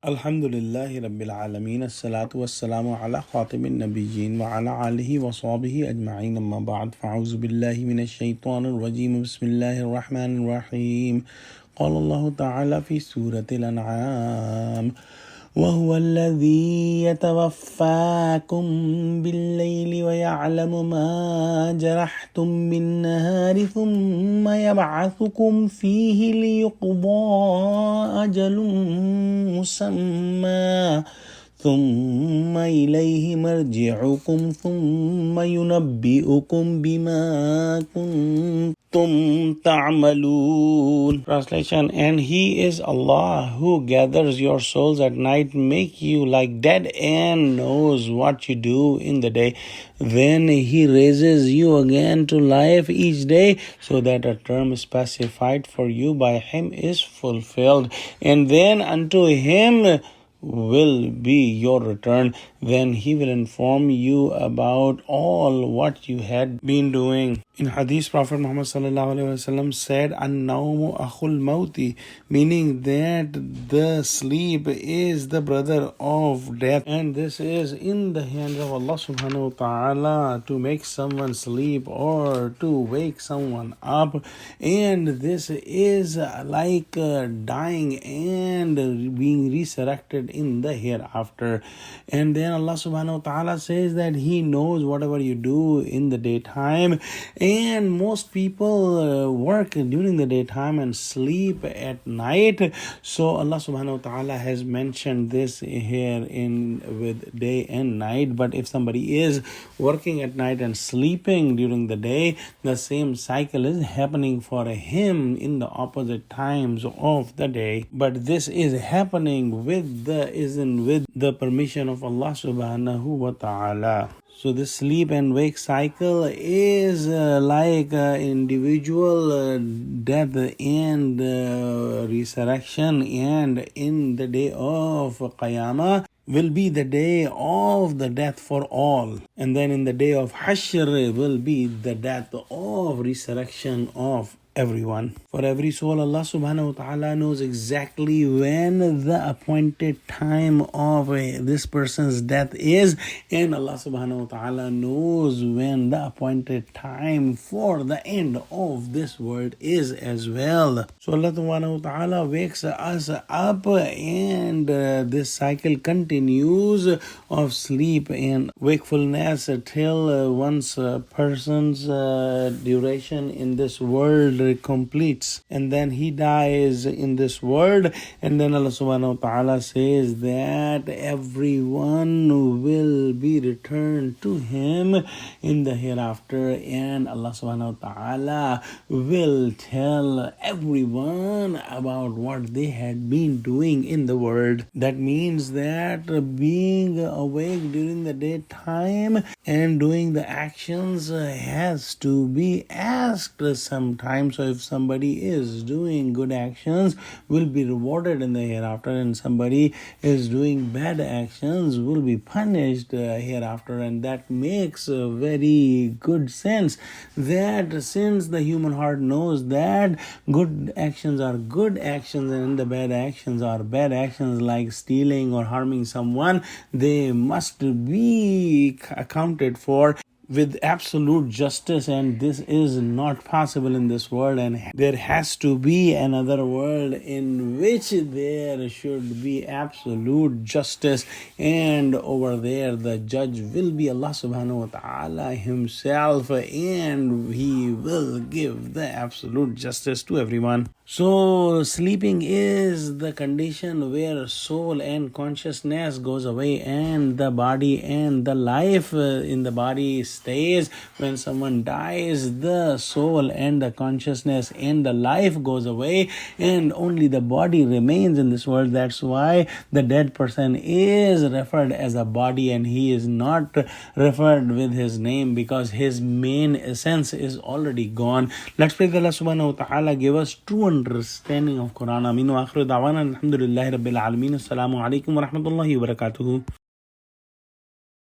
Alhamdulillahi Rabbil Alameen. As-salatu was-salamu ala khatimin nabiyyin wa ala alihi wa sahbihi ajma'in. Amma ba'd. Fa'auzu billahi minash shaitanir rajim. Bismillahir rahmanir rahim. Qala Allah ta'ala fi Surah Al-Anaam. وهو الذي يتوفاكم بالليل ويعلم ما جرحتم بالنهار ثم يبعثكم فيه ليقضى أجل مسمى ثم إليه مرجعكم ثم ينبئكم بما كنتم تعملون. Translation: And He is Allah who gathers your souls at night, make you like dead, and knows what you do in the day. Then He raises you again to life each day, so that a term specified for you by Him is fulfilled. And then unto Him will be your return. Then He will inform you about all what you had been doing. In Hadith, Prophet Muhammad said, "An-nawmu akhul mauti," meaning that the sleep is the brother of death, and this is in the hands of Allah subhanahu wa ta'ala to make someone sleep or to wake someone up. And this is like dying and being resurrected in the hereafter. And then Allah subhanahu wa ta'ala says that He knows whatever you do in the daytime, and most people work during the daytime and sleep at night. So Allah subhanahu wa ta'ala has mentioned this here in with day and night. But if somebody is working at night and sleeping during the day, the same cycle is happening for him in the opposite times of the day. But this is happening with the permission of Allah subhanahu wa ta'ala. So the sleep and wake cycle is like individual death and resurrection, and in the day of Qiyamah will be the day of the death for all. And then in the day of Hashr will be the death of resurrection of everyone. For every soul, Allah subhanahu wa ta'ala knows exactly when the appointed time of this person's death is, and Allah subhanahu wa ta'ala knows when the appointed time for the end of this world is as well. So Allah subhanahu wa ta'ala wakes us up, and this cycle continues of sleep and wakefulness till once a person's duration in this world completes, and then he dies in this world. And then Allah subhanahu wa ta'ala says that everyone will be returned to Him in the hereafter, and Allah subhanahu wa ta'ala will tell everyone about what they had been doing in the world. That means that being awake during the daytime and doing the actions has to be asked sometimes. So if somebody is doing good actions, will be rewarded in the hereafter, and somebody is doing bad actions will be punished hereafter. And that makes a very good sense, that since the human heart knows that good actions are good actions and the bad actions are bad actions, like stealing or harming someone, they must be accounted for with absolute justice, and this is not possible in this world. And there has to be another world in which there should be absolute justice, and over there the judge will be Allah subhanahu wa ta'ala Himself, and He will give the absolute justice to everyone. So sleeping is the condition where soul and consciousness goes away, and the body and the life in the body stays. When someone dies, the soul and the consciousness and the life goes away, and only the body remains in this world. That's why the dead person is referred as a body, and he is not referred with his name, because his main essence is already gone. Let's pray that Allah subhanahu wa ta'ala give us true understanding of Quran. Ameen wa akhiru da'wana alhamdulillahi rabbil alameen. Assalamu alaikum wa rahmatullahi wa barakatuhu.